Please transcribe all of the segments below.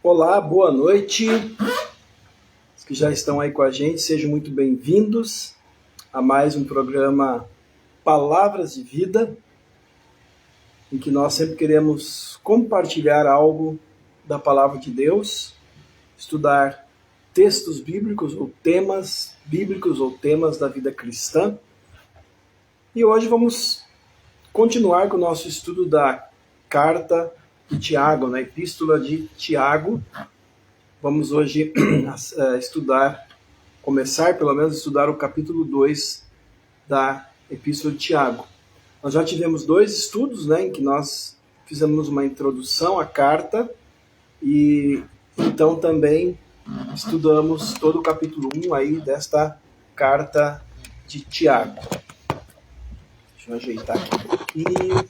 Olá, boa noite. Os que já estão aí com a gente, sejam muito bem-vindos a mais um programa Palavras de Vida, em que nós sempre queremos compartilhar algo da Palavra de Deus, estudar textos bíblicos ou temas bíblicos ou temas da vida cristã. E hoje vamos continuar com o nosso estudo da carta de Tiago, na Epístola de Tiago. Vamos hoje começar pelo menos a estudar o capítulo 2 da Epístola de Tiago. Nós já tivemos 2 estudos, né, em que nós fizemos uma introdução à carta e então também estudamos todo o capítulo 1 aí desta carta de Tiago. Deixa eu ajeitar aqui um pouquinho.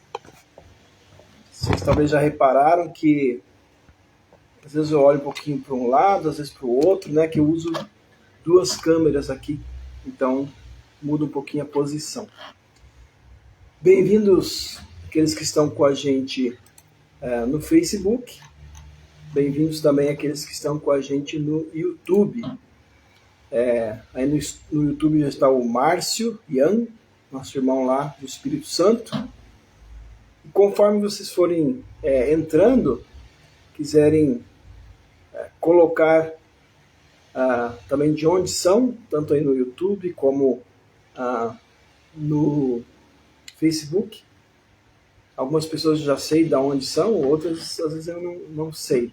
Vocês talvez já repararam que às vezes eu olho um pouquinho para um lado, às vezes para o outro, né? Que eu uso 2 câmeras aqui, então muda um pouquinho a posição. Bem-vindos aqueles que estão com a gente no Facebook, bem-vindos também aqueles que estão com a gente no YouTube. Aí no YouTube já está o Márcio Ian, nosso irmão lá do Espírito Santo. E conforme vocês forem entrando, quiserem colocar também de onde são, tanto aí no YouTube como no Facebook. Algumas pessoas já sei de onde são, outras às vezes eu não sei.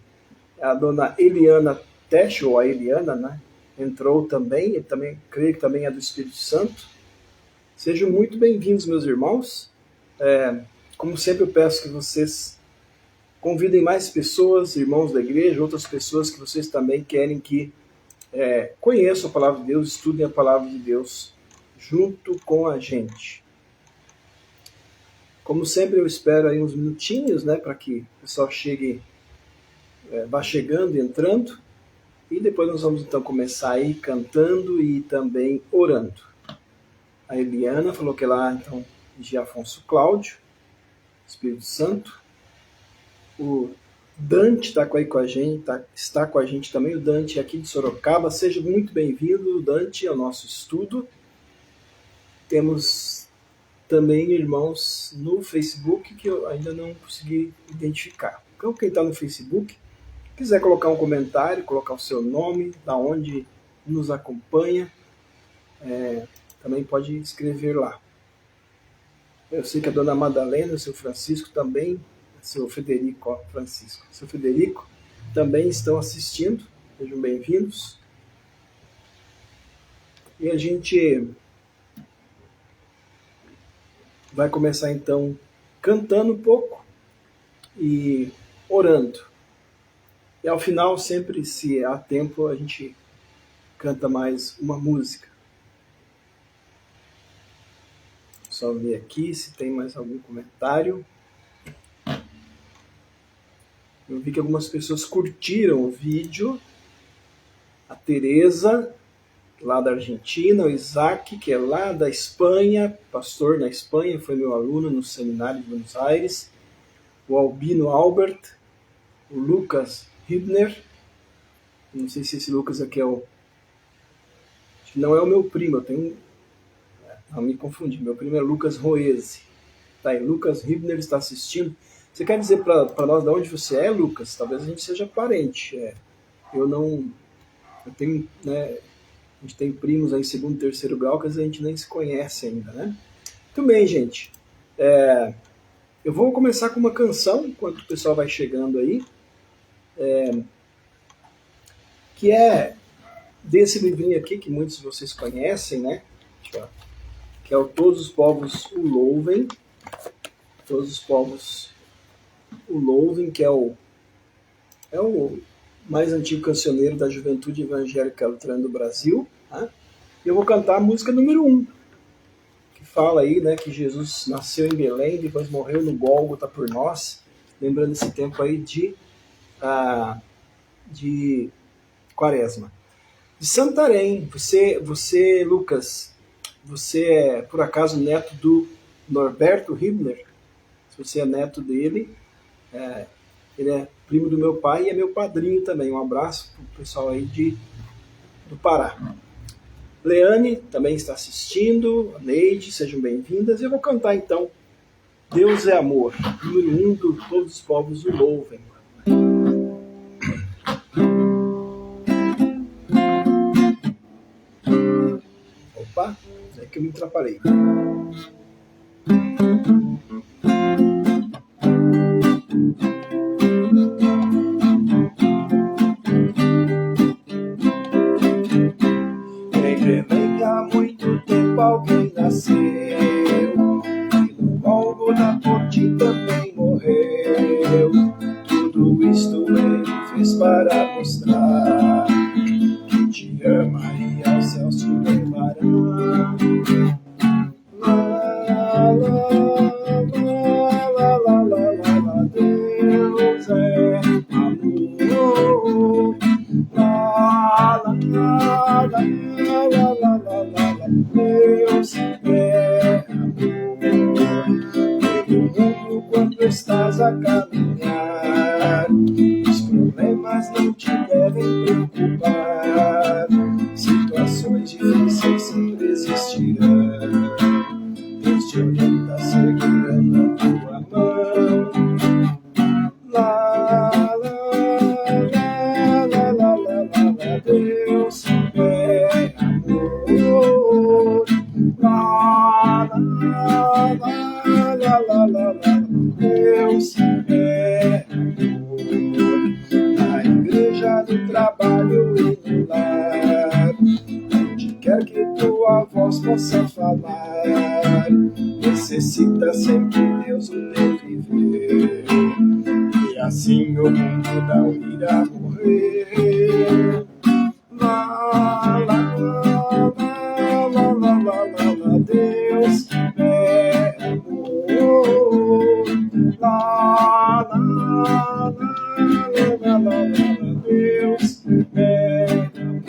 A dona Eliana Tesh, ou a Eliana, né, entrou também, eu também creio que também é do Espírito Santo. Sejam muito bem-vindos, meus irmãos. Como sempre eu peço que vocês convidem mais pessoas, irmãos da igreja, outras pessoas que vocês também querem que conheçam a palavra de Deus, estudem a palavra de Deus junto com a gente. Como sempre eu espero aí uns minutinhos, né, para que o pessoal vá chegando e entrando, e depois nós vamos então começar aí cantando e também orando. A Eliana falou que lá então de Afonso Cláudio, Espírito Santo. O Dante está aí com a gente, está com a gente também, o Dante aqui de Sorocaba. Seja muito bem-vindo, Dante, ao nosso estudo. Temos também irmãos no Facebook que eu ainda não consegui identificar. Então, quem está no Facebook, quiser colocar um comentário, colocar o seu nome, da onde nos acompanha, também pode escrever lá. Eu sei que a dona Madalena, o seu Francisco também, seu Federico, Francisco, seu Federico, também estão assistindo. Sejam bem-vindos. E a gente vai começar então cantando um pouco e orando. E ao final, sempre, se há tempo, a gente canta mais uma música. Só ver aqui se tem mais algum comentário. Eu vi que algumas pessoas curtiram o vídeo. A Tereza, lá da Argentina, o Isaac, que é lá da Espanha, pastor na Espanha, foi meu aluno no seminário de Buenos Aires, o Albino Albert, o Lucas Hibner, não sei se esse Lucas aqui não é o meu primo, não me confundi, meu primo é Lucas Roese. Tá aí, Lucas Hibner está assistindo. Você quer dizer para nós de onde você é, Lucas? Talvez a gente seja parente. Eu tenho, né, a gente tem primos aí em 2º e 3º grau que a gente nem se conhece ainda, né? Muito bem, gente. Eu vou começar com uma canção, enquanto o pessoal vai chegando aí, que é desse livrinho aqui, que muitos de vocês conhecem, né? Que é o Todos os Povos o Louvem. Todos os Povos o Louvem, que é o mais antigo cancioneiro da Juventude Evangélica Luterana do Brasil. Tá? Eu vou cantar a música número 1, que fala aí, né, que Jesus nasceu em Belém, depois morreu no Gólgota por nós, lembrando esse tempo aí de Quaresma. De Santarém, você, Lucas, você é, por acaso, neto do Norberto Himmler? Se você é neto dele, ele é primo do meu pai e é meu padrinho também. Um abraço para o pessoal aí do Pará. Leane também está assistindo, a Neide, sejam bem-vindas. Eu vou cantar então Deus é Amor, número 1 do Todos os Povos o Louvem. Opa, é que eu me atrapalhei. Em Belém há muito tempo alguém nasceu, e no Gólgota por ti também morreu. Tudo isto ele fez para mostrar que te ama e aos céus te levará. Lá, lá, lá, lá, lá, lá, lá, Deus é amor. Lá, lá, lá, lá, lá, lá, lá, lá, Deus é amor. E no mundo quando estás a caminhar, os problemas não te devem preocupar. Situações difíceis sempre existirão. Deus te orienta segurando a tua mão. Lá, lá, lá, lá, lá, lá, lá, Deus é amor. Lá, lá, lá, lá, lá, lá, lá, Deus é amor. Na igreja, no trabalho e no lar, onde quer que tua voz possa falar, necessita sempre Deus o teu viver. E assim o mundo não irá morrer. Lá, lá, lá, lá, lá, lá, lá, Deus é amor. Lá, lá, lá, lá, lá, lá, Deus é amor.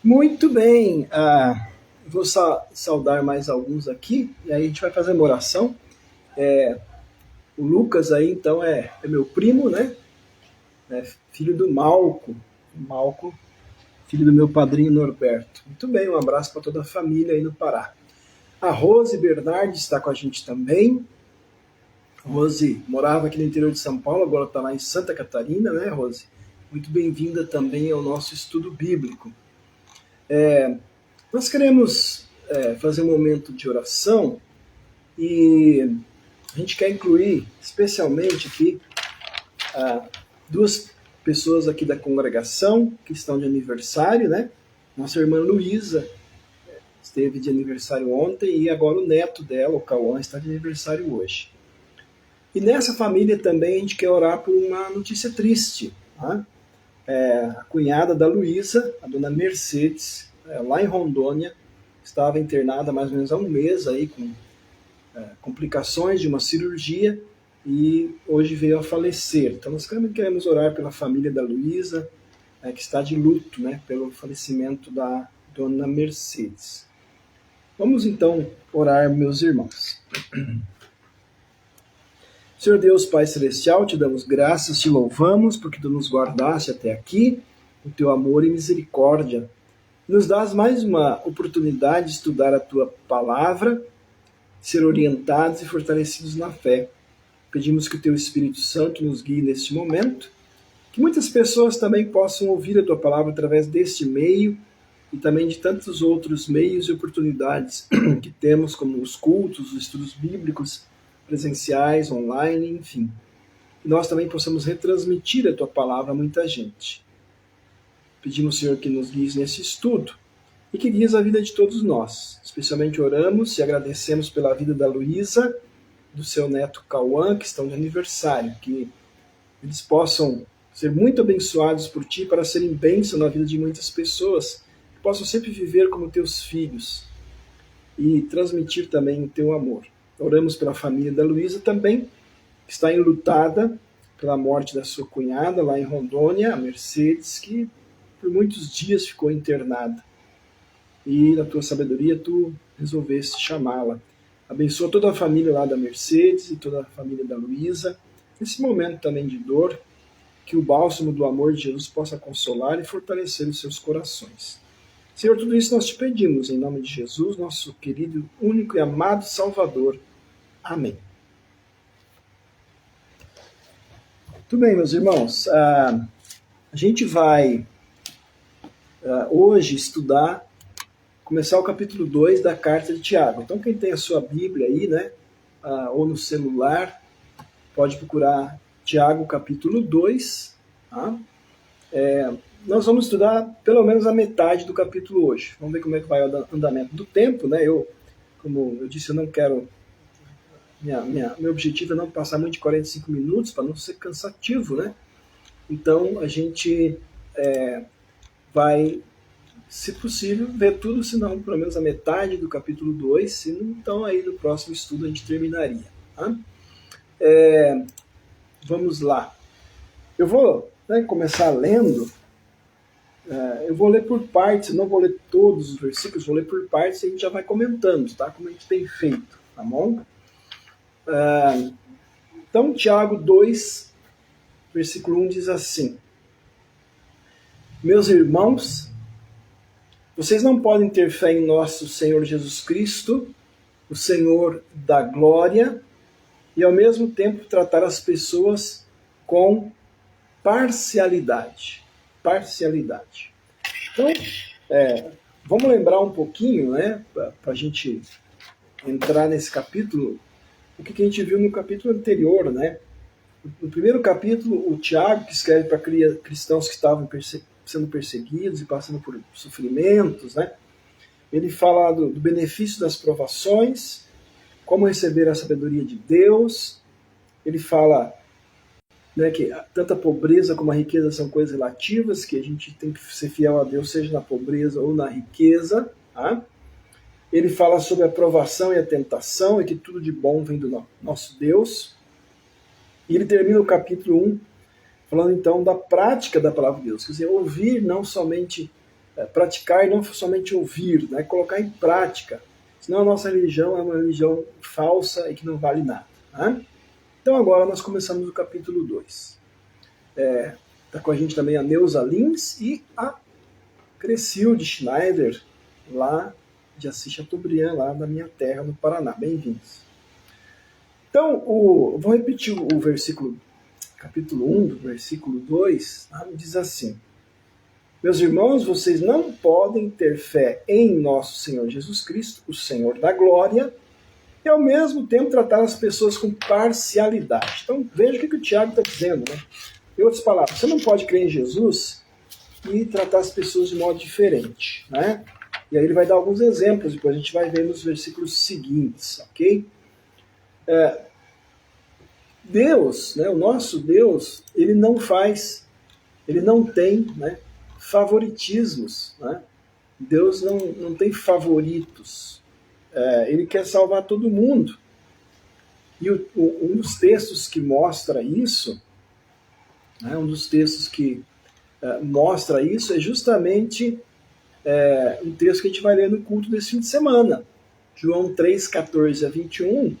Muito bem, vou saudar mais alguns aqui, e aí a gente vai fazer uma oração. O Lucas aí, então, é meu primo, né? Filho do Malco, filho do meu padrinho Norberto. Muito bem, um abraço para toda a família aí no Pará. A Rose Bernardi está com a gente também. Rose morava aqui no interior de São Paulo, agora está lá em Santa Catarina, né, Rose? Muito bem-vinda também ao nosso estudo bíblico. Nós queremos fazer um momento de oração e a gente quer incluir especialmente aqui duas pessoas aqui da congregação que estão de aniversário, né? Nossa irmã Luísa esteve de aniversário ontem e agora o neto dela, o Cauã, está de aniversário hoje. E nessa família também a gente quer orar por uma notícia triste, tá? A cunhada da Luísa, a dona Mercedes, lá em Rondônia, estava internada há mais ou menos há um mês aí com complicações de uma cirurgia e hoje veio a falecer. Então nós queremos orar pela família da Luísa, que está de luto, né, pelo falecimento da dona Mercedes. Vamos então orar, meus irmãos. Senhor Deus, Pai Celestial, te damos graças, te louvamos, porque tu nos guardaste até aqui, o teu amor e misericórdia. Nos dás mais uma oportunidade de estudar a tua palavra, ser orientados e fortalecidos na fé. Pedimos que o teu Espírito Santo nos guie neste momento, que muitas pessoas também possam ouvir a tua palavra através deste meio e também de tantos outros meios e oportunidades que temos, como os cultos, os estudos bíblicos, presenciais, online, enfim. E nós também possamos retransmitir a tua palavra a muita gente. Pedimos, Senhor, que nos guies nesse estudo. e que guias a vida de todos nós. Especialmente oramos e agradecemos pela vida da Luísa, do seu neto Cauã, que estão de aniversário, que eles possam ser muito abençoados por Ti para serem bênção na vida de muitas pessoas, que possam sempre viver como Teus filhos e transmitir também o Teu amor. Oramos pela família da Luísa também, que está enlutada pela morte da sua cunhada lá em Rondônia, a Mercedes, que por muitos dias ficou internada. E na Tua sabedoria Tu resolveste chamá-la. Abençoa toda a família lá da Mercedes e toda a família da Luísa, nesse momento também de dor, que o bálsamo do amor de Jesus possa consolar e fortalecer os seus corações. Senhor, tudo isso nós te pedimos, em nome de Jesus, nosso querido, único e amado Salvador. Amém. Tudo bem, meus irmãos. A gente vai hoje começar o capítulo 2 da carta de Tiago. Então, quem tem a sua Bíblia aí, né, ou no celular, pode procurar Tiago capítulo 2. Tá? Nós vamos estudar pelo menos a metade do capítulo hoje. Vamos ver como é que vai o andamento do tempo, né? Como eu disse, eu não quero... Meu objetivo é não passar muito de 45 minutos, para não ser cansativo, né? Então, a gente vai, se possível, ver tudo, se não pelo menos a metade do capítulo 2, se não, então aí no próximo estudo a gente terminaria. Tá? Vamos lá. Eu vou começar lendo, eu vou ler por partes, não vou ler todos os versículos, vou ler por partes e a gente já vai comentando, tá? Como a gente tem feito, tá bom? Então, Tiago 2, versículo 1 diz assim: Meus irmãos, vocês não podem ter fé em nosso Senhor Jesus Cristo, o Senhor da glória, e ao mesmo tempo tratar as pessoas com parcialidade. Parcialidade. Então, vamos lembrar um pouquinho, né, para a gente entrar nesse capítulo, o que a gente viu no capítulo anterior, né? No primeiro capítulo, o Tiago, que escreve para cristãos que estavam sendo perseguidos e passando por sofrimentos, né? Ele fala do benefício das provações, como receber a sabedoria de Deus. Ele fala, né, que tanto a pobreza como a riqueza são coisas relativas, que a gente tem que ser fiel a Deus, seja na pobreza ou na riqueza. Tá? Ele fala sobre a provação e a tentação, e que tudo de bom vem do nosso Deus. E ele termina o capítulo 1 falando então da prática da palavra de Deus. Quer dizer, ouvir, não somente praticar e não somente ouvir, né? Colocar em prática. Senão a nossa religião é uma religião falsa e que não vale nada. Né? Então agora nós começamos o capítulo 2. Está com a gente também a Neuza Lins e a Crecilde Schneider, lá de Assis Chateaubriand, lá da minha terra, no Paraná. Bem-vindos. Então, vou repetir o versículo, capítulo 1, do versículo 2, tá? Diz assim: Meus irmãos, vocês não podem ter fé em nosso Senhor Jesus Cristo, o Senhor da glória, e ao mesmo tempo tratar as pessoas com parcialidade. Então, veja o que o Tiago está dizendo. Né? Em outras palavras, você não pode crer em Jesus e tratar as pessoas de modo diferente. Né? E aí ele vai dar alguns exemplos, depois a gente vai ver nos versículos seguintes, ok? Deus, né, o nosso Deus, ele não tem, né, favoritismos. Né? Deus não tem favoritos. Ele quer salvar todo mundo. E um dos textos que mostra isso, né, mostra isso é justamente um texto que a gente vai ler no culto desse fim de semana. João 3, 14 a 21,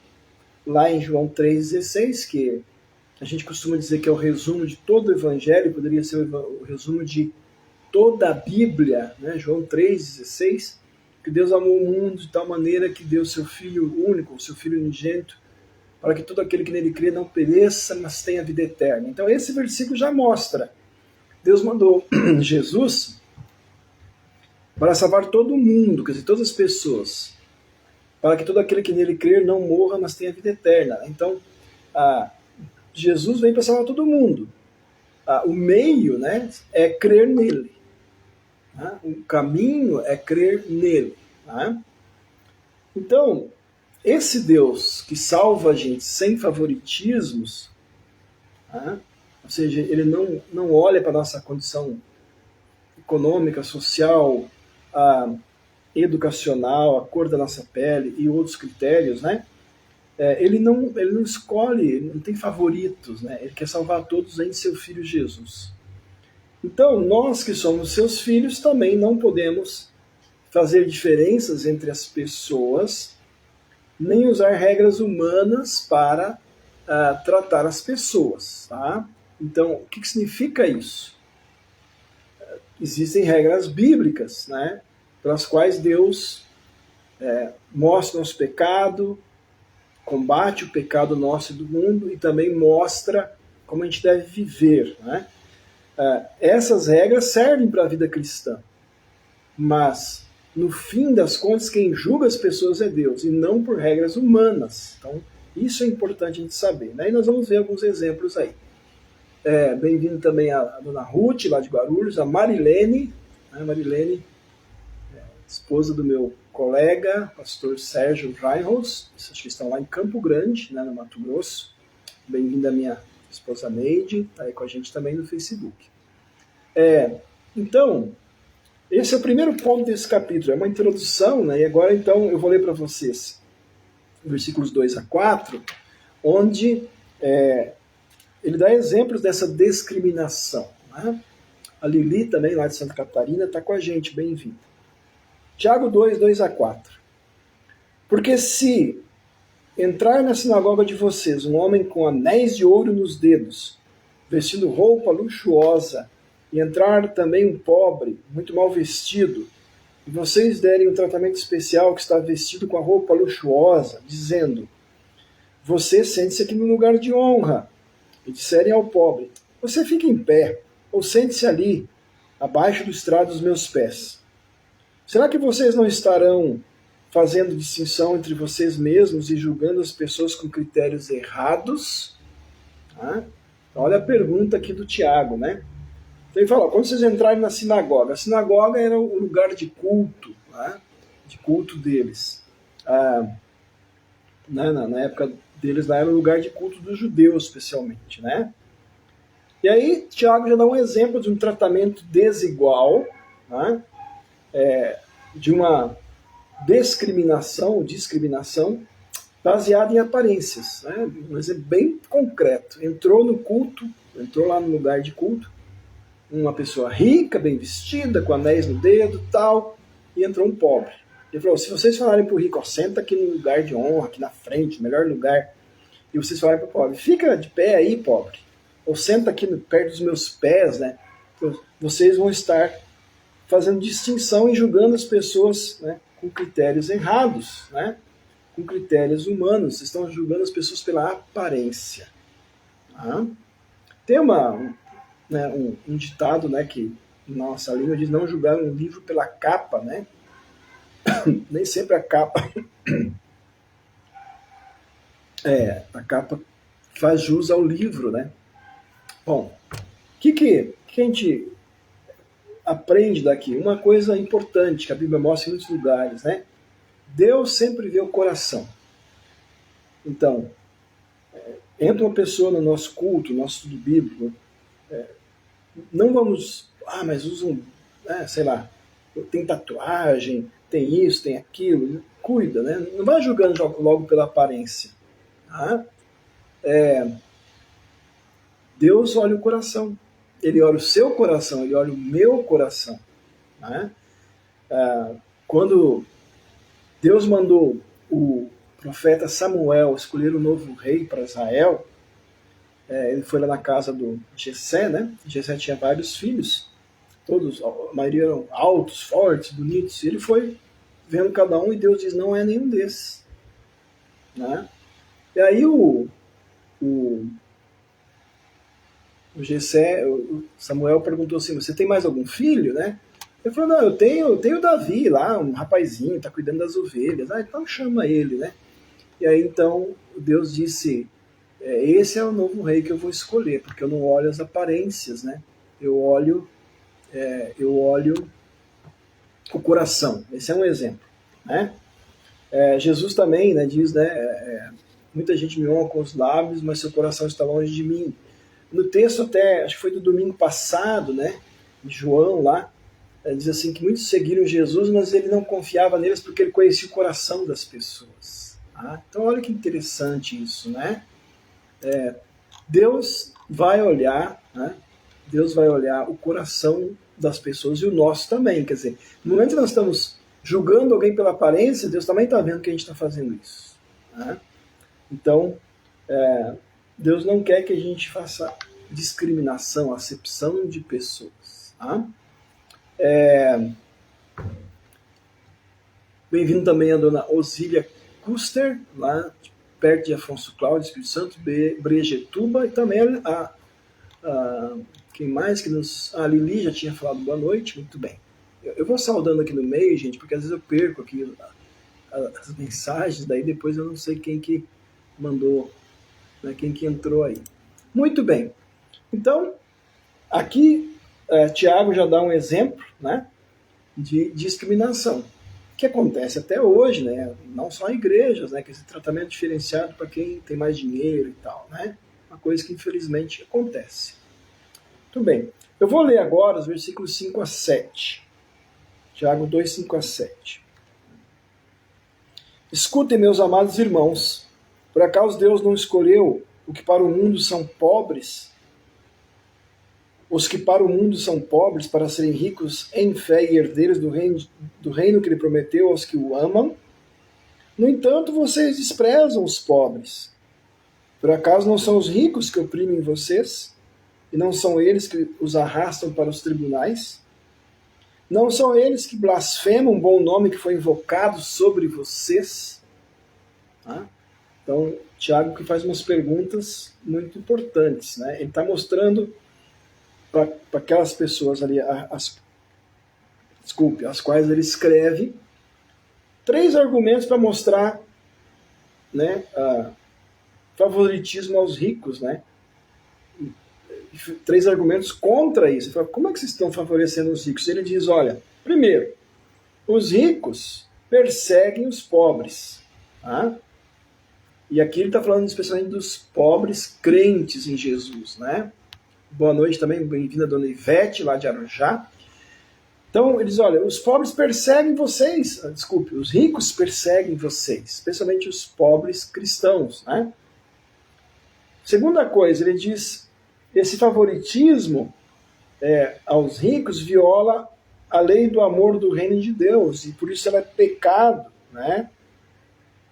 lá em João 3,16, que a gente costuma dizer que é o resumo de todo o Evangelho, poderia ser o resumo de toda a Bíblia, né? João 3,16, que Deus amou o mundo de tal maneira que deu seu Filho único, o seu Filho unigênito, para que todo aquele que nele crê não pereça, mas tenha vida eterna. Então esse versículo já mostra. Deus mandou Jesus para salvar todo mundo, quer dizer, todas as pessoas, para que todo aquele que nele crer não morra, mas tenha vida eterna. Então, Jesus vem para salvar todo mundo. O meio, né, é crer nele. Né? O caminho é crer nele. Né? Então, esse Deus que salva a gente sem favoritismos, né? Ou seja, ele não olha para a nossa condição econômica, social, educacional, a cor da nossa pele e outros critérios, né? Ele não escolhe, não tem favoritos, né? Ele quer salvar todos em seu Filho Jesus. Então, nós que somos seus filhos também não podemos fazer diferenças entre as pessoas, nem usar regras humanas para tratar as pessoas. Tá? Então, o que significa isso? Existem regras bíblicas, né, pelas quais Deus mostra nosso pecado, combate o pecado nosso e do mundo e também mostra como a gente deve viver. Né? Essas regras servem para a vida cristã, mas no fim das contas quem julga as pessoas é Deus e não por regras humanas. Então isso é importante a gente saber, né? E nós vamos ver alguns exemplos aí. Bem-vindo também a dona Ruth lá de Guarulhos, a Marilene, né? Marilene, esposa do meu colega pastor Sérgio Reinholz, acho que estão lá em Campo Grande, né, no Mato Grosso. Bem-vinda a minha esposa Neide, está aí com a gente também no Facebook. Então, esse é o primeiro ponto desse capítulo, é uma introdução, né? E agora então eu vou ler para vocês versículos 2 a 4, onde ele dá exemplos dessa discriminação. Né? A Lili também, lá de Santa Catarina, está com a gente, bem-vinda. Tiago 2, 2 a 4. Porque se entrar na sinagoga de vocês um homem com anéis de ouro nos dedos, vestindo roupa luxuosa, e entrar também um pobre, muito mal vestido, e vocês derem um tratamento especial que está vestido com a roupa luxuosa, dizendo, você sente-se aqui no lugar de honra, e disserem ao pobre, você fica em pé, ou sente-se ali, abaixo do estrado dos meus pés. Será que vocês não estarão fazendo distinção entre vocês mesmos e julgando as pessoas com critérios errados? Olha a pergunta aqui do Tiago, né? Então ele fala, quando vocês entrarem na sinagoga, a sinagoga era o lugar de culto, né? De culto deles. Na época deles lá era o lugar de culto dos judeus, especialmente, né? E aí Tiago já dá um exemplo de um tratamento desigual, né? De uma discriminação baseada em aparências, né? Um exemplo bem concreto. Entrou no culto, entrou lá no lugar de culto, uma pessoa rica, bem vestida, com anéis no dedo, tal, e entrou um pobre. Ele falou, se vocês falarem para o rico, senta aqui no lugar de honra, aqui na frente, melhor lugar, e vocês falarem para o pobre, fica de pé aí, pobre, ou senta aqui perto dos meus pés, né? Vocês vão estar fazendo distinção e julgando as pessoas, né, com critérios errados, né? Com critérios humanos. Vocês estão julgando as pessoas pela aparência. Tá? Tem um ditado, né, que na nossa língua diz não julgar um livro pela capa, né? Nem sempre a capa a capa faz jus ao livro, né? Bom, o que a gente aprende daqui? Uma coisa importante que a Bíblia mostra em muitos lugares, né? Deus sempre vê o coração. Então, entra uma pessoa no nosso culto, no nosso estudo bíblico, não vamos, mas usam, sei lá, tem tatuagem, tem isso, tem aquilo, cuida, né? Não vai julgando logo pela aparência. Tá? Deus olha o coração, Ele olha o seu coração, Ele olha o meu coração. Né? Quando Deus mandou o profeta Samuel escolher um novo rei para Israel, ele foi lá na casa do Jessé, né? Jessé tinha vários filhos, todos, a maioria eram altos, fortes, bonitos, e ele foi vendo cada um e Deus diz, não é nenhum desses. Né? E aí o Jessé, o Samuel perguntou assim, você tem mais algum filho, né? Ele falou, não, eu tenho Davi lá, um rapazinho, está cuidando das ovelhas. Então chama ele, né? E aí então Deus disse, esse é o novo rei que eu vou escolher, porque eu não olho as aparências, né? Eu olho o coração. Esse é um exemplo, né? Jesus também, né, diz, né, muita gente me honra com os lábios, mas seu coração está longe de mim. No texto até, acho que foi do domingo passado, né, de João lá, diz assim que muitos seguiram Jesus, mas ele não confiava neles porque ele conhecia o coração das pessoas. Tá? Então olha que interessante isso, né? Deus vai olhar, né? Deus vai olhar o coração das pessoas e o nosso também. Quer dizer, no momento que nós estamos julgando alguém pela aparência, Deus também está vendo que a gente está fazendo isso. Né? Então, Deus não quer que a gente faça discriminação, acepção de pessoas. Tá? Bem-vindo também a dona Osília Custer, lá perto de Afonso Cláudio, Espírito Santo, Brejetuba, e também quem mais que nos... A Lili já tinha falado boa noite, muito bem. Eu vou saudando aqui no meio, gente, porque às vezes eu perco aqui as mensagens, daí depois eu não sei quem que mandou, né, quem que entrou aí. Muito bem. Então, aqui Tiago já dá um exemplo, né, de discriminação, que acontece até hoje, né, não só em igrejas, né, que esse tratamento diferenciado para quem tem mais dinheiro e tal, né, uma coisa que infelizmente acontece. Muito bem. Eu vou ler agora os versículos 5 a 7. Tiago 2, 5 a 7. Escutem, meus amados irmãos, por acaso Deus não escolheu o que para o mundo são pobres, os que para o mundo são pobres, para serem ricos em fé e herdeiros do reino que ele prometeu aos que o amam? No entanto, vocês desprezam os pobres. Por acaso não são os ricos que oprimem vocês? E não são eles que os arrastam para os tribunais? Não são eles que blasfemam o bom nome que foi invocado sobre vocês? Então, Tiago que faz umas perguntas muito importantes, né? Ele está mostrando para aquelas pessoas ali, as quais ele escreve, 3 argumentos para mostrar, né, favoritismo aos ricos, né? 3 argumentos contra isso. Ele fala, como é que vocês estão favorecendo os ricos? Ele diz, olha, primeiro, os ricos perseguem os pobres. Tá? E aqui ele está falando especialmente dos pobres crentes em Jesus, né? Boa noite também, bem-vinda a dona Ivete, lá de Arujá. Então, ele diz, olha, os pobres perseguem vocês, desculpe, os ricos perseguem vocês, especialmente os pobres cristãos, né? Segunda coisa, ele diz, esse favoritismo aos ricos viola a lei do amor do reino de Deus, e por isso ela é pecado, né?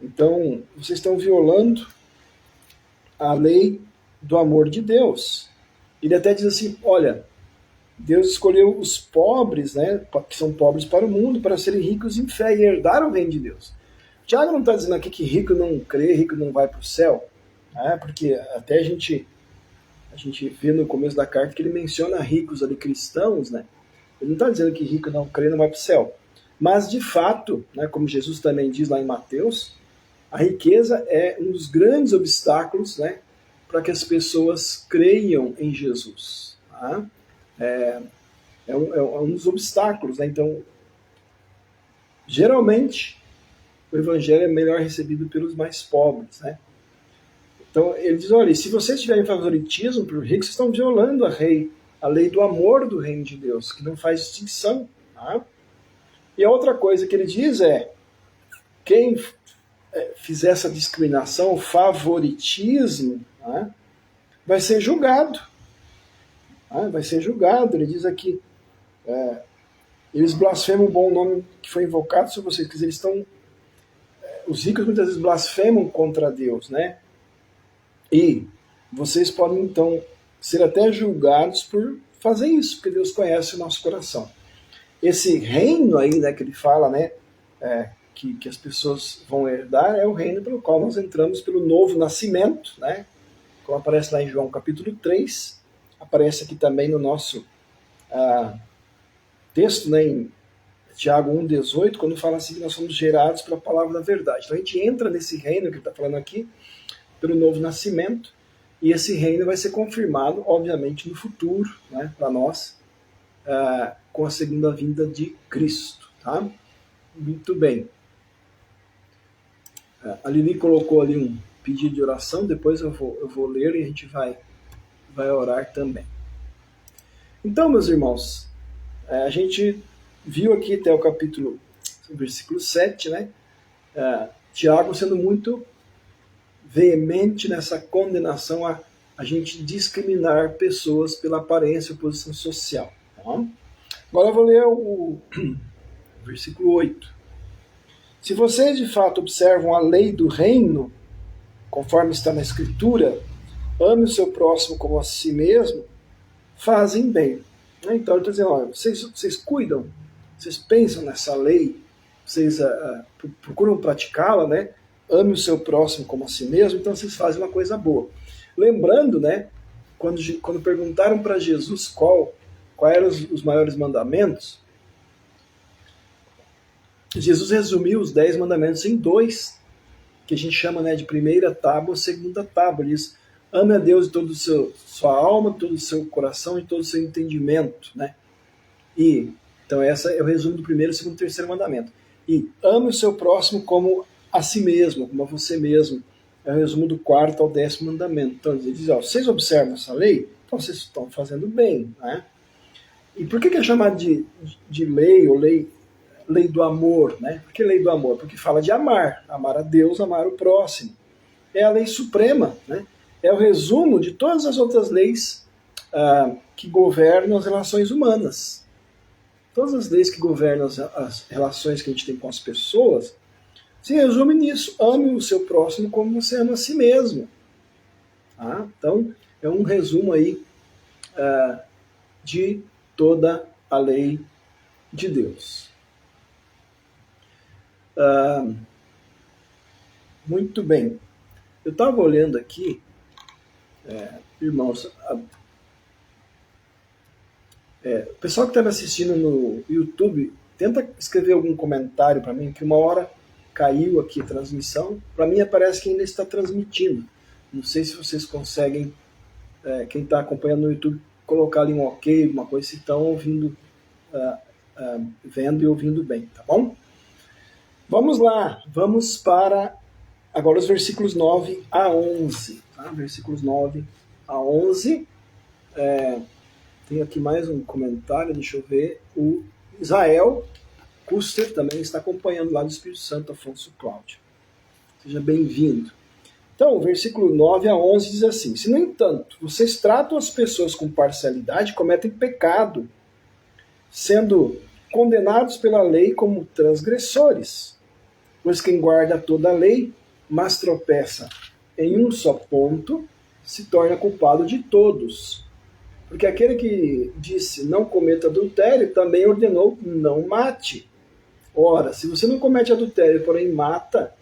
Então, vocês estão violando a lei do amor de Deus. Ele até diz assim, olha, Deus escolheu os pobres, né, que são pobres para o mundo, para serem ricos em fé e herdar o reino de Deus. Tiago não está dizendo aqui que rico não crê, rico não vai para o céu, né, porque até a gente vê no começo da carta que ele menciona ricos ali, cristãos, né? Ele não está dizendo que rico não crê, não vai para o céu. Mas, de fato, né, como Jesus também diz lá em Mateus, a riqueza é um dos grandes obstáculos, né, para que as pessoas creiam em Jesus. Tá? É um dos obstáculos. Né? Então, geralmente, o evangelho é melhor recebido pelos mais pobres. Né? Então, ele diz, olha, se vocês tiverem favoritismo para os ricos, vocês estão violando a lei do amor do reino de Deus, que não faz distinção. Tá? E a outra coisa que ele diz é, quem fizer essa discriminação, o favoritismo, né, vai ser julgado. Vai ser julgado. Ele diz aqui, eles blasfemam o bom nome que foi invocado sobre vocês. Quer dizer, eles estão... os ricos muitas vezes blasfemam contra Deus, né? E vocês podem, então, ser até julgados por fazer isso, porque Deus conhece o nosso coração. Esse reino aí, né, que ele fala, né, que as pessoas vão herdar, é o reino pelo qual nós entramos pelo novo nascimento, né? Como aparece lá em João capítulo 3, aparece aqui também no nosso texto, né, em Tiago 1,18, quando fala assim que nós somos gerados pela palavra da verdade. Então a gente entra nesse reino que ele está falando aqui, pelo novo nascimento, e esse reino vai ser confirmado, obviamente, no futuro, né, para nós, com a segunda vinda de Cristo. Tá? Muito bem. A Lili colocou ali um pedido de oração, depois eu vou ler e a gente vai orar também. Então, meus irmãos, a gente viu aqui até o versículo 7, né? Tiago sendo muito veemente nessa condenação a gente discriminar pessoas pela aparência ou posição social. Tá? Agora eu vou ler o versículo 8. Se vocês de fato observam a lei do reino, conforme está na Escritura, ame o seu próximo como a si mesmo, fazem bem. Então ele está dizendo, olha, vocês cuidam, vocês pensam nessa lei, vocês procuram praticá-la, né? Ame o seu próximo como a si mesmo, então vocês fazem uma coisa boa. Lembrando, né, quando perguntaram para Jesus quais eram os maiores mandamentos, Jesus resumiu os 10 mandamentos em 2, que a gente chama, né, de primeira tábua, segunda tábua. Ele diz, ame a Deus de toda a sua alma, todo o seu coração e todo o seu entendimento. Né? Então esse é o resumo do primeiro, segundo e terceiro mandamento. E ame o seu próximo como a si mesmo, como a você mesmo. É o resumo do 4º ao 10º mandamento. Então ele diz, vocês observam essa lei? Então vocês estão fazendo bem. Né? E por que é chamado de lei ou lei do amor, né? Por que lei do amor? Porque fala de amar a Deus, amar o próximo. É a lei suprema, né? É o resumo de todas as outras leis que governam as relações humanas. Todas as leis que governam as relações que a gente tem com as pessoas se resume nisso. Ame o seu próximo como você ama a si mesmo. Tá? Então, é um resumo aí de toda a lei de Deus. Muito bem. Eu estava olhando aqui, irmãos, o pessoal que está me assistindo no YouTube, tenta escrever algum comentário para mim, que uma hora caiu aqui a transmissão. Para mim parece que ainda está transmitindo. Não sei se vocês conseguem, quem está acompanhando no YouTube, colocar ali um ok, alguma coisa, se estão ouvindo, vendo e ouvindo bem, tá bom? Vamos lá, vamos para agora os versículos 9 a 11. Tá? Versículos 9 a 11. Tem aqui mais um comentário, deixa eu ver. O Israel Custer também está acompanhando lá do Espírito Santo, Afonso Cláudio. Seja bem-vindo. Então, o versículo 9 a 11 diz assim: se, no entanto, vocês tratam as pessoas com parcialidade, cometem pecado, sendo condenados pela lei como transgressores. Pois quem guarda toda a lei, mas tropeça em um só ponto, se torna culpado de todos. Porque aquele que disse não cometa adultério, também ordenou não mate. Ora, se você não comete adultério, porém mata,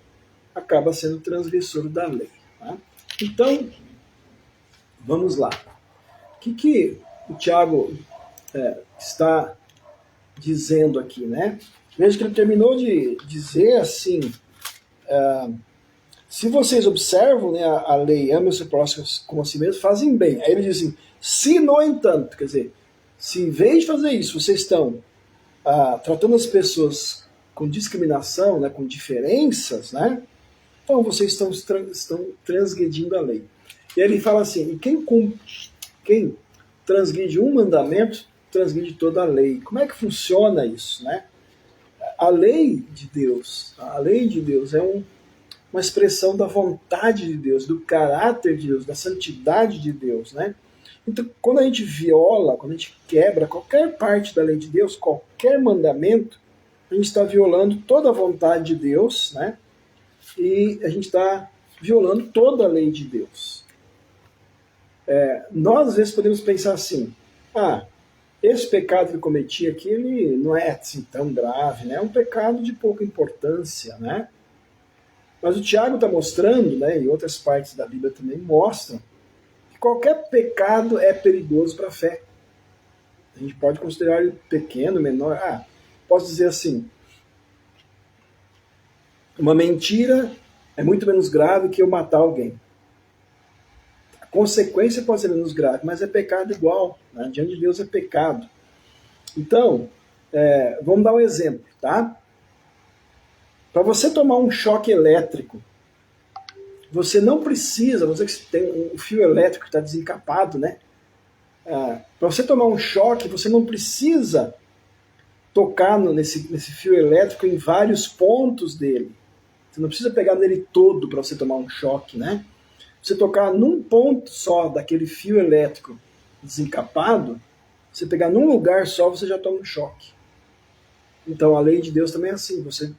acaba sendo transgressor da lei. Tá? Então, vamos lá. O que o Tiago está dizendo aqui, né? Veja que ele terminou de dizer assim, se vocês observam, né, a lei, amem o seu próximo como a si mesmo, fazem bem. Aí ele diz assim, se no entanto, quer dizer, se em vez de fazer isso, vocês estão tratando as pessoas com discriminação, né, com diferenças, né, então vocês estão transgredindo a lei. E aí ele fala assim, e quem transgride um mandamento, transgride toda a lei. Como é que funciona isso, né? A lei de Deus é uma expressão da vontade de Deus, do caráter de Deus, da santidade de Deus, né? Então, quando a gente viola, quando a gente quebra qualquer parte da lei de Deus, qualquer mandamento, a gente está violando toda a vontade de Deus, né? E a gente está violando toda a lei de Deus. Nós, às vezes, podemos pensar assim, esse pecado que eu cometi aqui, ele não é assim tão grave, né? É um pecado de pouca importância, né? Mas o Tiago está mostrando, né, e outras partes da Bíblia também mostram, que qualquer pecado é perigoso para a fé. A gente pode considerar ele pequeno, menor. Posso dizer assim, uma mentira é muito menos grave que eu matar alguém. A consequência pode ser menos grave, mas é pecado igual. Né? Diante de Deus é pecado. Então, Vamos dar um exemplo, tá? Para você tomar um choque elétrico, você não precisa, você que tem um fio elétrico que está desencapado, né? Para você tomar um choque, você não precisa tocar nesse fio elétrico em vários pontos dele. Você não precisa pegar nele todo para você tomar um choque, né? Você tocar num ponto só daquele fio elétrico desencapado, você pegar num lugar só, você já toma um choque. Então a lei de Deus também é assim, você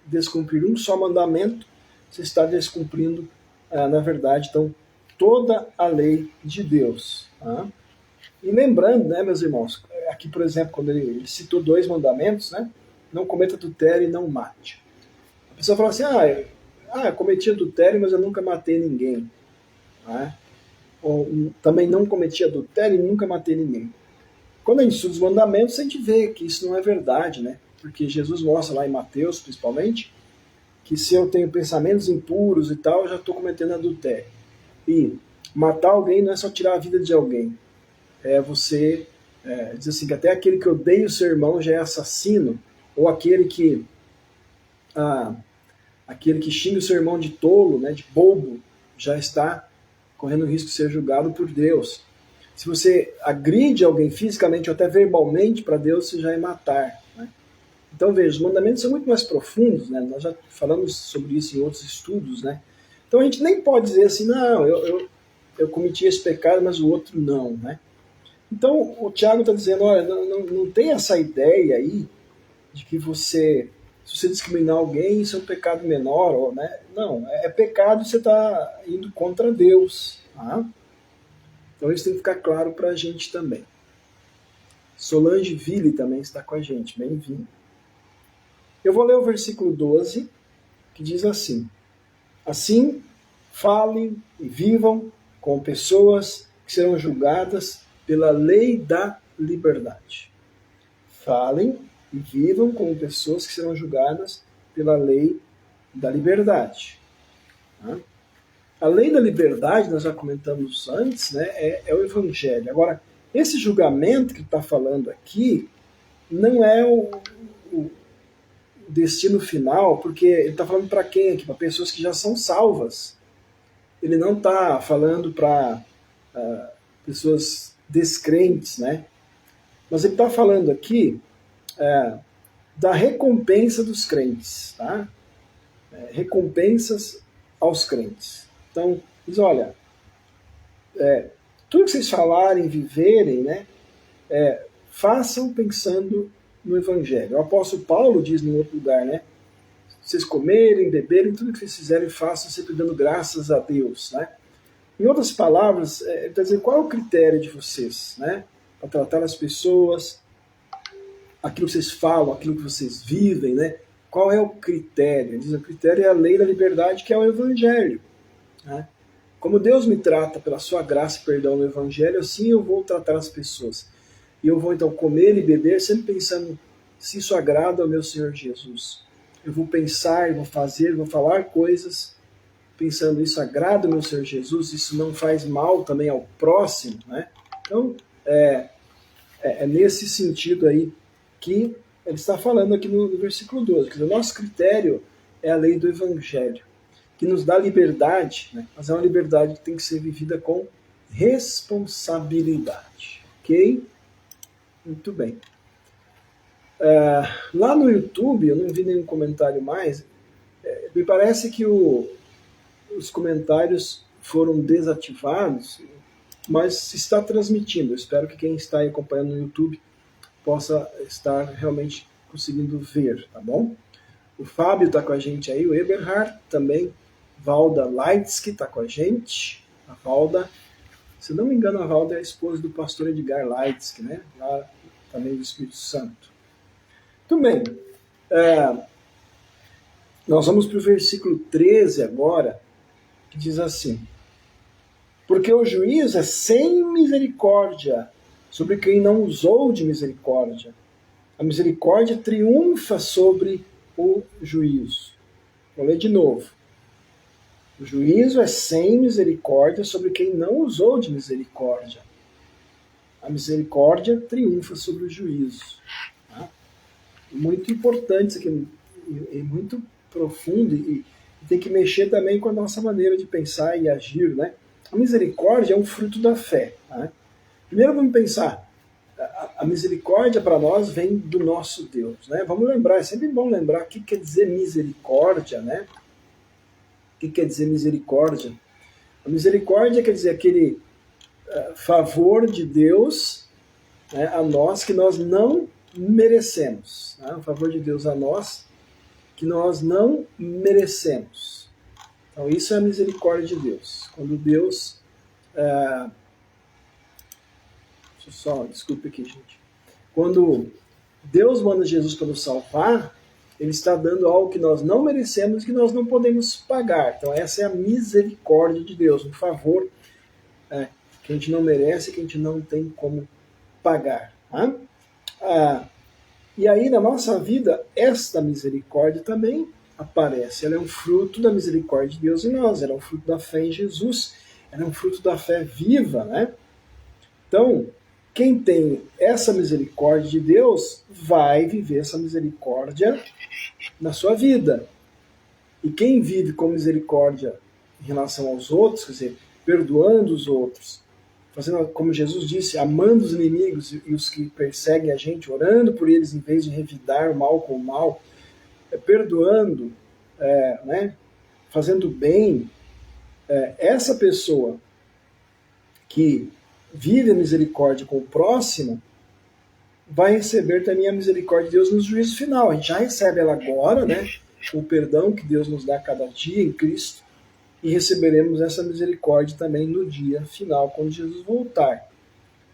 descumprir um só mandamento, você está descumprindo, na verdade, então, toda a lei de Deus. Tá? E lembrando, né, meus irmãos, aqui, por exemplo, quando ele citou 2 mandamentos, né, não cometa adultério e não mate. A pessoa fala assim, eu cometi adultério, mas eu nunca matei ninguém. Né? Ou também não cometi adultério e nunca matei ninguém. Quando a gente estuda os mandamentos, a gente vê que isso não é verdade, né? Porque Jesus mostra lá em Mateus, principalmente, que se eu tenho pensamentos impuros e tal, eu já estou cometendo adultério. E matar alguém não é só tirar a vida de alguém. Você diz assim, que até aquele que odeia o seu irmão já é assassino, ou aquele que xinga o seu irmão de tolo, né, de bobo, já está correndo o risco de ser julgado por Deus. Se você agride alguém fisicamente ou até verbalmente, para Deus você já é matar. Né? Então veja, os mandamentos são muito mais profundos, né? Nós já falamos sobre isso em outros estudos. Né? Então a gente nem pode dizer assim, não, eu cometi esse pecado, mas o outro não. Né? Então o Tiago está dizendo, olha, não tem essa ideia aí de que se você discriminar alguém, isso é um pecado menor. Né? Não, é pecado e você está indo contra Deus. Tá? Então isso tem que ficar claro para a gente também. Solange Ville também está com a gente, bem-vindo. Eu vou ler o versículo 12, que diz assim: assim, falem e vivam com pessoas que serão julgadas pela lei da liberdade. Falem e vivam com pessoas que serão julgadas pela lei da liberdade. Tá? A lei da liberdade, nós já comentamos antes, né, é o Evangelho. Agora, esse julgamento que está falando aqui não é o destino final, porque ele está falando para quem aqui? Para pessoas que já são salvas. Ele não está falando para pessoas descrentes, né? Mas ele está falando aqui da recompensa dos crentes, tá? Recompensas aos crentes. Então, diz, olha, tudo que vocês falarem, viverem, né, façam pensando no Evangelho. O apóstolo Paulo diz em outro lugar, né, vocês comerem, beberem, tudo que vocês fizerem, façam sempre dando graças a Deus. Né? Em outras palavras, ele está dizendo qual é o critério de vocês, né, para tratar as pessoas, aquilo que vocês falam, aquilo que vocês vivem, né? Qual é o critério? Ele diz, o critério é a lei da liberdade, que é o Evangelho. Né? Como Deus me trata pela sua graça e perdão no Evangelho, assim eu vou tratar as pessoas. E eu vou então comer e beber, sempre pensando se isso agrada ao meu Senhor Jesus. Eu vou pensar, vou fazer, vou falar coisas pensando isso agrada ao meu Senhor Jesus, isso não faz mal também ao próximo. Né? Então, é nesse sentido aí que ele está falando aqui no versículo 12. Quer dizer, o nosso critério é a lei do Evangelho, que nos dá liberdade, né? Mas é uma liberdade que tem que ser vivida com responsabilidade. Ok? Muito bem. Lá no YouTube, eu não vi nenhum comentário mais, me parece que os comentários foram desativados, mas está transmitindo. Eu espero que quem está aí acompanhando no YouTube possa estar realmente conseguindo ver, tá bom? O Fábio está com a gente aí, o Eberhard também, Valda Leitzke está com a gente. A Valda, se não me engano, a Valda é a esposa do pastor Edgar Leitzke, né? Lá também do Espírito Santo. Muito bem. Nós vamos para o versículo 13 agora, que diz assim: porque o juízo é sem misericórdia sobre quem não usou de misericórdia. A misericórdia triunfa sobre o juízo. Vou ler de novo. O juízo é sem misericórdia sobre quem não usou de misericórdia. A misericórdia triunfa sobre o juízo. Tá? muito importante isso aqui, e muito profundo, e tem que mexer também com a nossa maneira de pensar e agir, né? A misericórdia é um fruto da fé. Né? Primeiro vamos pensar, a misericórdia para nós vem do nosso Deus. Né? Vamos lembrar, é sempre bom lembrar o que quer dizer misericórdia. Né? O que quer dizer misericórdia? A misericórdia quer dizer aquele favor de Deus, né, a nós que nós não merecemos. Né? O favor de Deus a nós que nós não merecemos. Então isso é a misericórdia de Deus. Quando Deus... desculpe aqui, gente. Quando Deus manda Jesus para nos salvar, Ele está dando algo que nós não merecemos e que nós não podemos pagar. Então essa é a misericórdia de Deus, um favor que a gente não merece, que a gente não tem como pagar. Tá? E aí na nossa vida, esta misericórdia também aparece. Ela é um fruto da misericórdia de Deus em nós, ela é um fruto da fé em Jesus, ela é um fruto da fé viva. Né? Então, quem tem essa misericórdia de Deus vai viver essa misericórdia na sua vida. E quem vive com misericórdia em relação aos outros, quer dizer, perdoando os outros, fazendo como Jesus disse, amando os inimigos e os que perseguem a gente, orando por eles em vez de revidar o mal com o mal, perdoando, né, fazendo bem, essa pessoa que vive a misericórdia com o próximo vai receber também a misericórdia de Deus no juízo final. A gente já recebe ela agora, né, o perdão que Deus nos dá cada dia em Cristo, e receberemos essa misericórdia também no dia final, quando Jesus voltar.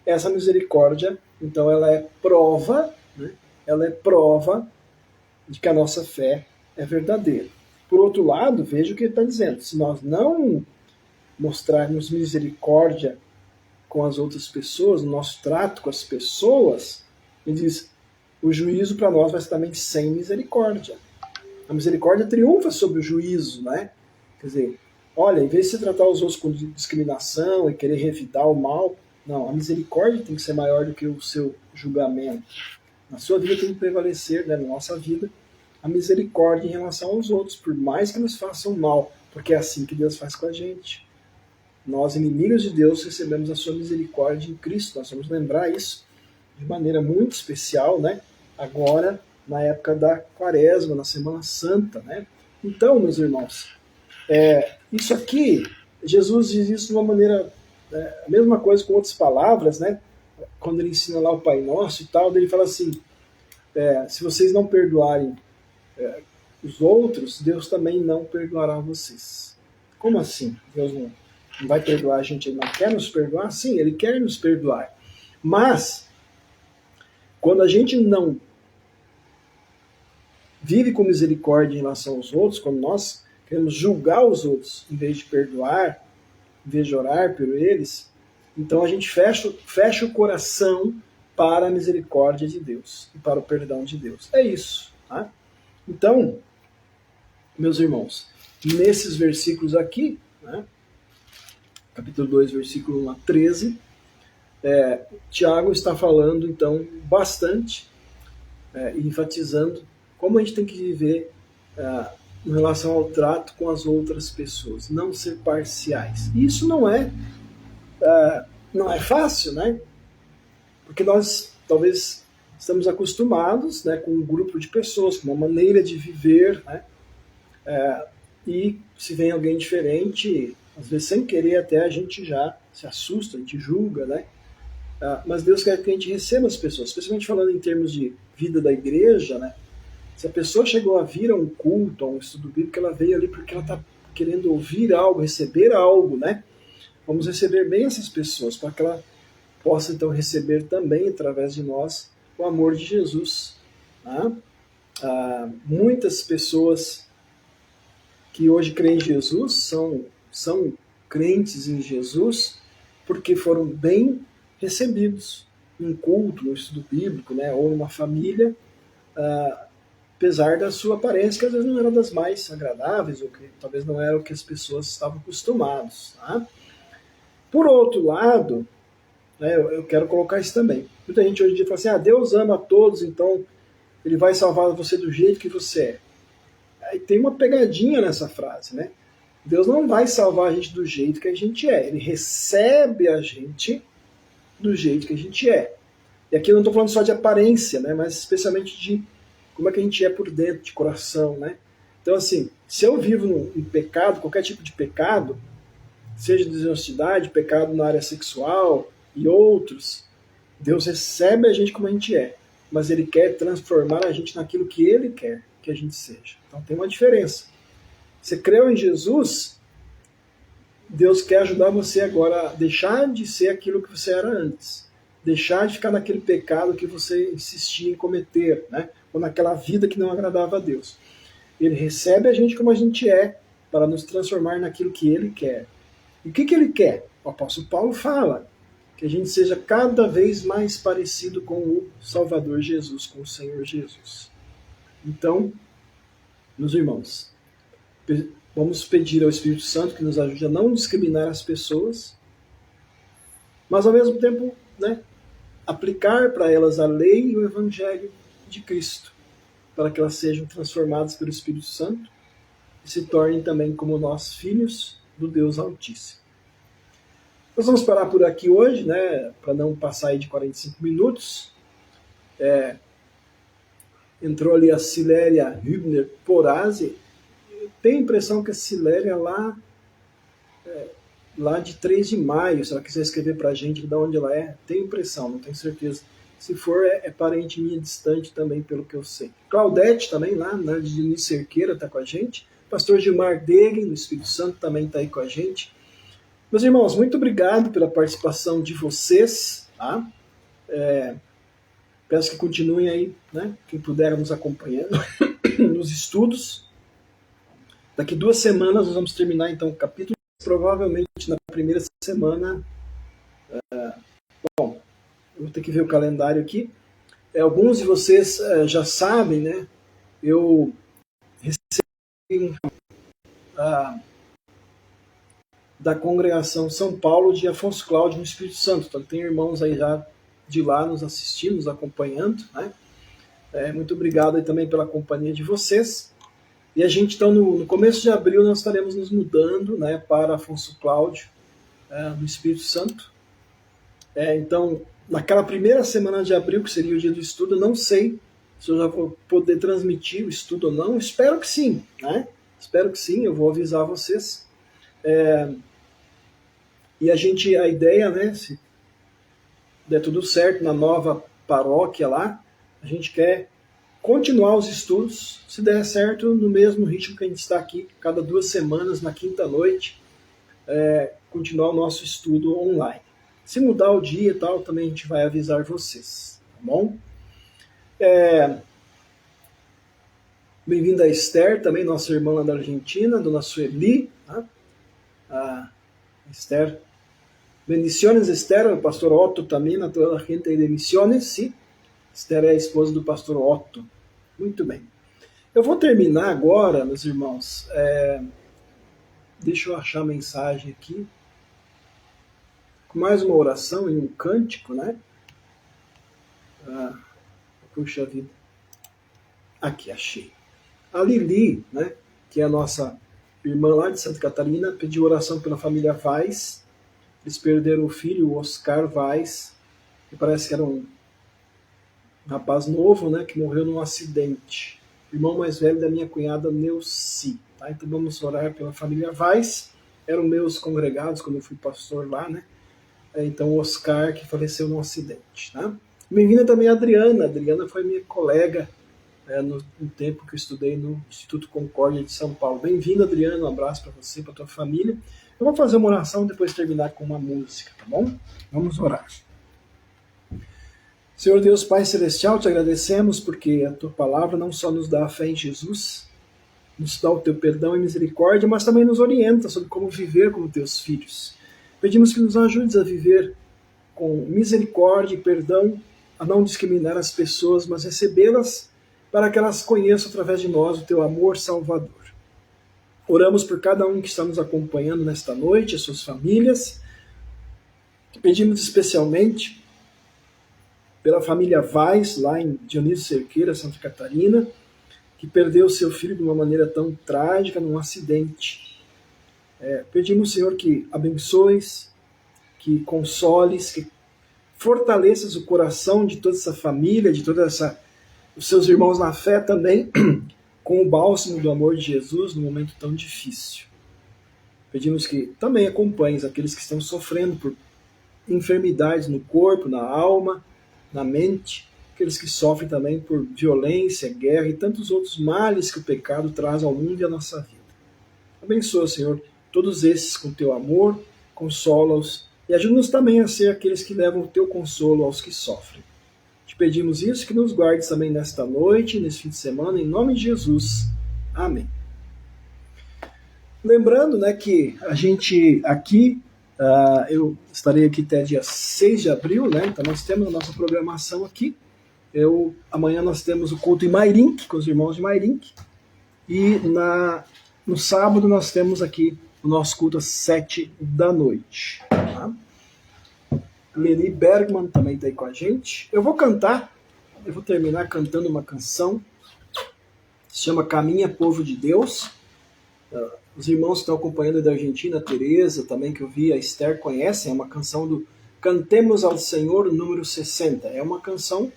Essa misericórdia, então, ela é prova, né? Ela é prova de que a nossa fé é verdadeira. Por outro lado, veja o que ele está dizendo. Se nós não mostrarmos misericórdia com as outras pessoas, no nosso trato com as pessoas, ele diz, o juízo para nós vai ser também sem misericórdia. A misericórdia triunfa sobre o juízo, né? Quer dizer, olha, em vez de você tratar os outros com discriminação e querer revidar o mal, não, a misericórdia tem que ser maior do que o seu julgamento. Na sua vida tem que prevalecer, né, na nossa vida, a misericórdia em relação aos outros, por mais que nos façam mal, porque é assim que Deus faz com a gente. Nós, inimigos de Deus, recebemos a sua misericórdia em Cristo. Nós vamos lembrar isso de maneira muito especial, né? Agora, na época da Quaresma, na Semana Santa, né? Então, meus irmãos, isso aqui, Jesus diz isso de uma maneira, a mesma coisa com outras palavras, né? Quando ele ensina lá o Pai Nosso e tal, ele fala assim, se vocês não perdoarem os outros, Deus também não perdoará vocês. Como assim? Deus não vai perdoar a gente, Ele não quer nos perdoar? Sim, Ele quer nos perdoar. Mas, quando a gente não vive com misericórdia em relação aos outros, quando nós queremos julgar os outros, em vez de perdoar, em vez de orar por eles, então a gente fecha o coração para a misericórdia de Deus e para o perdão de Deus. É isso. Tá? Então, meus irmãos, nesses versículos aqui, né, capítulo 2, versículo 1 a 13, Tiago está falando, então, bastante, enfatizando como a gente tem que viver em relação ao trato com as outras pessoas, não ser parciais. E isso não é fácil, né? Porque nós, talvez, estamos acostumados, né, com um grupo de pessoas, com uma maneira de viver, né? E se vem alguém diferente, às vezes sem querer até a gente já se assusta, a gente julga, né? Mas Deus quer que a gente receba as pessoas, especialmente falando em termos de vida da igreja, né? Se a pessoa chegou a vir a um culto, a um estudo bíblico, ela veio ali porque ela está querendo ouvir algo, receber algo, né? Vamos receber bem essas pessoas, para que ela possa então receber também, através de nós, o amor de Jesus. Tá? Muitas pessoas que hoje creem em Jesus são crentes em Jesus porque foram bem recebidos num culto, num estudo bíblico, né? Ou numa família, apesar da sua aparência, que às vezes não era das mais agradáveis, ou que talvez não era o que as pessoas estavam acostumadas. Tá? Por outro lado, né, eu quero colocar isso também. Muita gente hoje em dia fala assim, Deus ama a todos, então Ele vai salvar você do jeito que você é. Aí tem uma pegadinha nessa frase, né? Deus não vai salvar a gente do jeito que a gente é. Ele recebe a gente do jeito que a gente é. E aqui eu não estou falando só de aparência, né? Mas especialmente de como é que a gente é por dentro, de coração, né? Então, assim, se eu vivo em pecado, qualquer tipo de pecado, seja desonestidade, pecado na área sexual e outros, Deus recebe a gente como a gente é, mas Ele quer transformar a gente naquilo que Ele quer que a gente seja. Então tem uma diferença. Você creu em Jesus, Deus quer ajudar você agora a deixar de ser aquilo que você era antes. Deixar de ficar naquele pecado que você insistia em cometer, né? Ou naquela vida que não agradava a Deus. Ele recebe a gente como a gente é para nos transformar naquilo que Ele quer. E o que Ele quer? O apóstolo Paulo fala que a gente seja cada vez mais parecido com o Salvador Jesus, com o Senhor Jesus. Então, meus irmãos, vamos pedir ao Espírito Santo que nos ajude a não discriminar as pessoas, mas ao mesmo tempo, né, aplicar para elas a lei e o Evangelho de Cristo, para que elas sejam transformadas pelo Espírito Santo e se tornem também como nós, filhos do Deus Altíssimo. Nós vamos parar por aqui hoje, né, para não passar aí de 45 minutos. Entrou ali a Siléria Hübner Porazi. Tenho a impressão que a Siléria lá de 3 de maio, se ela quiser escrever para a gente de onde ela é, tenho impressão, não tenho certeza. Se for, é parente minha distante também, pelo que eu sei. Claudete também, lá de Diniz Cerqueira, está com a gente. Pastor Gilmar Degen, no Espírito Santo, também está aí com a gente. Meus irmãos, muito obrigado pela participação de vocês. Tá? Peço que continuem aí, né? Quem puder nos acompanhando nos estudos. Daqui 2 semanas nós vamos terminar então o capítulo. Provavelmente na primeira semana. Bom, eu vou ter que ver o calendário aqui. Alguns de vocês já sabem, né? Eu recebi da congregação São Paulo de Afonso Cláudio no Espírito Santo. Então tem irmãos aí já de lá nos assistindo, nos acompanhando, né? Muito obrigado aí também pela companhia de vocês. E a gente, então, no começo de abril, nós estaremos nos mudando, né, para Afonso Cláudio, no Espírito Santo. Então, naquela primeira semana de abril, que seria o dia do estudo, eu não sei se eu já vou poder transmitir o estudo ou não. Espero que sim, né? Espero que sim, eu vou avisar vocês. E a ideia, né, se der tudo certo na nova paróquia lá, a gente quer continuar os estudos, se der certo, no mesmo ritmo que a gente está aqui, cada 2 semanas, na quinta-noite, continuar o nosso estudo online. Se mudar o dia e tal, também a gente vai avisar vocês, tá bom? Bem-vinda a Esther, também nossa irmã lá da Argentina, dona Sueli, tá? A Esther. Bendiciones, Esther, o pastor Otto também, a toda a gente aí de Misiones, sim. Esther é a esposa do pastor Otto. Muito bem. Eu vou terminar agora, meus irmãos. Deixa eu achar a mensagem aqui. Com mais uma oração e um cântico, né? Puxa vida. Aqui, achei. A Lili, né, que é a nossa irmã lá de Santa Catarina, pediu oração pela família Vaz. Eles perderam o filho, o Oscar Vaz, que parece que era um rapaz novo, né, que morreu num acidente. Irmão mais velho da minha cunhada Neuci. Tá? Então vamos orar pela família Vaz. Eram meus congregados quando eu fui pastor lá, né? Então o Oscar, que faleceu num acidente. Tá? Bem-vinda também a Adriana. A Adriana foi minha colega no tempo que eu estudei no Instituto Concórdia de São Paulo. Bem-vinda, Adriana. Um abraço para você e para tua família. Eu vou fazer uma oração e depois terminar com uma música, tá bom? Vamos orar. Senhor Deus, Pai Celestial, te agradecemos porque a Tua palavra não só nos dá a fé em Jesus, nos dá o Teu perdão e misericórdia, mas também nos orienta sobre como viver como Teus filhos. Pedimos que nos ajudes a viver com misericórdia e perdão, a não discriminar as pessoas, mas recebê-las para que elas conheçam através de nós o Teu amor salvador. Oramos por cada um que está nos acompanhando nesta noite, as suas famílias. Pedimos especialmente pela família Vaz, lá em Dionísio Cerqueira, Santa Catarina, que perdeu seu filho de uma maneira tão trágica num acidente. Pedimos, Senhor, que abençoes, que consoles, que fortaleças o coração de toda essa família, de os seus irmãos na fé também, com o bálsamo do amor de Jesus num momento tão difícil. Pedimos que também acompanhes aqueles que estão sofrendo por enfermidades no corpo, na alma, na mente, aqueles que sofrem também por violência, guerra e tantos outros males que o pecado traz ao mundo e à nossa vida. Abençoa, Senhor, todos esses com teu amor, consola-os e ajuda-nos também a ser aqueles que levam o teu consolo aos que sofrem. Te pedimos isso, que nos guardes também nesta noite, nesse fim de semana, em nome de Jesus. Amém. Lembrando, né, que a gente aqui, eu estarei aqui até dia 6 de abril, né, então nós temos a nossa programação aqui. Amanhã nós temos o culto em Mairink, com os irmãos de Mairink, e no sábado nós temos aqui o nosso culto às 7 da noite. Tá? Leni Bergman também está aí com a gente. Eu vou terminar cantando uma canção, se chama Caminha, Povo de Deus. Os irmãos que estão acompanhando da Argentina, a Tereza também, que eu vi, a Esther, conhecem, é uma canção do Cantemos ao Senhor, número 60. É uma canção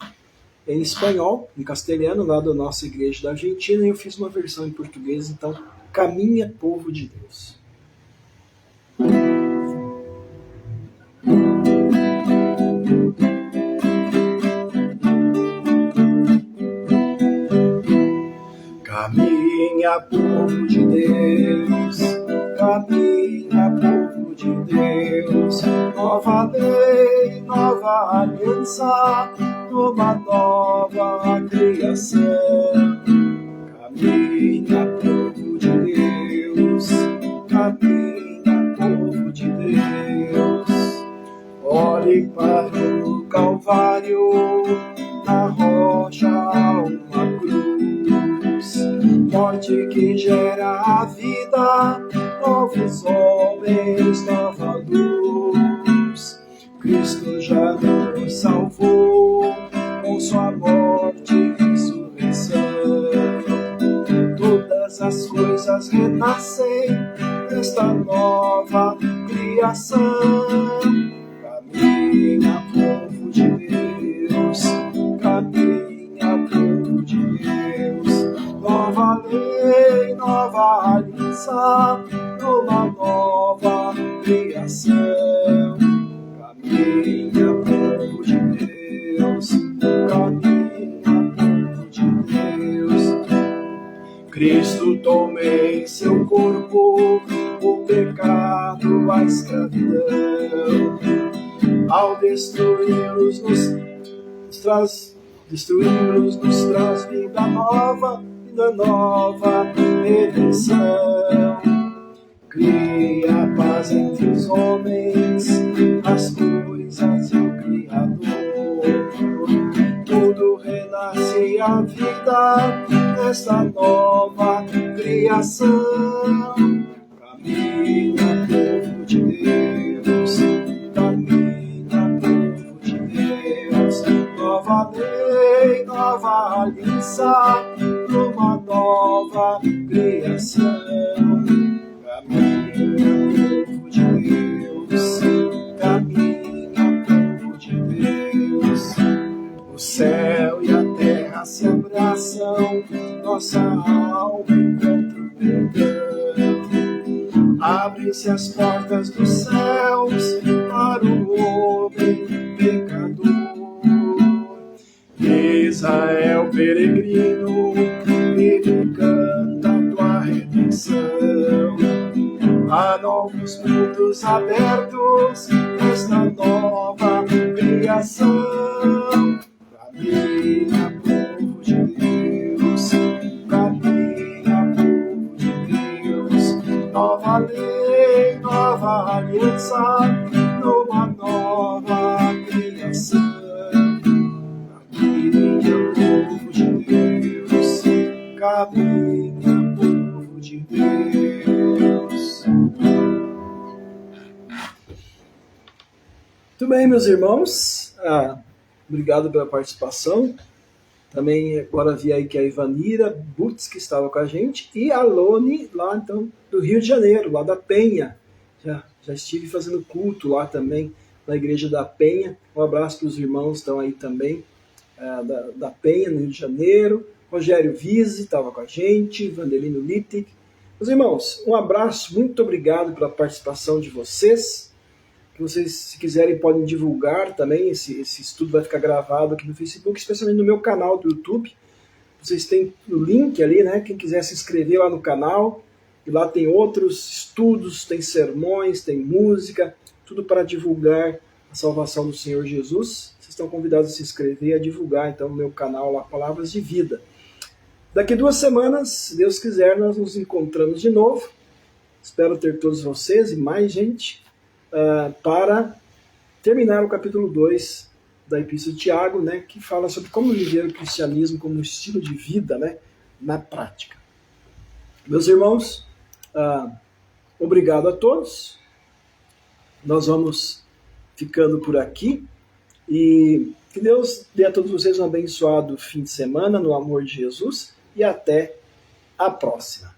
em espanhol, em castelhano, lá da nossa igreja da Argentina, e eu fiz uma versão em português, então, Caminha, Povo de Deus. Caminha, povo de Deus, caminha, povo de Deus, nova lei, nova aliança, numa nova criação. Caminha, povo de Deus, caminha, povo de Deus, olhe para o Calvário, na rocha uma cruz, morte que gera a vida, novos homens, nova luz. Cristo já nos salvou, com sua morte e ressurreição. Todas as coisas renascem nesta nova criação. Caminha, povo de Deus, caminha, povo de Deus, nova lei, nova aliança, numa nova criação. Caminha, povo de Deus, caminha, povo de Deus. Cristo toma em seu corpo o pecado, a escravidão. Ao destruí-los nos traz vida nova, redenção. Cria paz entre os homens, as coisas e o Criador. Tudo renasce a vida nesta nova criação. Caminha, povo de Deus, caminha, povo de Deus, nova lei, nova aliança, numa nova criação. Caminha, povo de Deus, caminha, povo de Deus. O céu e a terra se abraçam, nossa alma encontra o perdão. Abrem-se as portas dos céus para o homem pecador. Israel peregrino, ele canta a tua redenção. Há novos mundos abertos nesta nova criação. Caminha, povo de Deus, caminha, povo de Deus, nova lei, nova aliança, numa nova criação. Caminha, povo de Deus, caminha, povo de Deus. Muito bem, meus irmãos. obrigado pela participação. Também agora vi aí que a Ivanira Butz, que estava com a gente, e a Lone, lá então, do Rio de Janeiro, lá da Penha. Já estive fazendo culto lá também, na igreja da Penha. Um abraço para os irmãos que estão aí também, da Penha, no Rio de Janeiro. Rogério Vise estava com a gente, Vandelino Littig. Meus irmãos, um abraço, muito obrigado pela participação de vocês. Que vocês, se quiserem, podem divulgar também. Esse estudo vai ficar gravado aqui no Facebook, especialmente no meu canal do YouTube. Vocês têm o link ali, né? Quem quiser se inscrever lá no canal. E lá tem outros estudos, tem sermões, tem música, tudo para divulgar a salvação do Senhor Jesus. Vocês estão convidados a se inscrever e a divulgar, então, no meu canal lá, Palavras de Vida. Daqui 2 semanas, se Deus quiser, nós nos encontramos de novo. Espero ter todos vocês e mais gente para terminar o capítulo 2 da Epístola de Tiago, né, que fala sobre como viver o cristianismo como um estilo de vida, né, na prática. Meus irmãos, obrigado a todos. Nós vamos ficando por aqui e que Deus dê a todos vocês um abençoado fim de semana no amor de Jesus e até a próxima.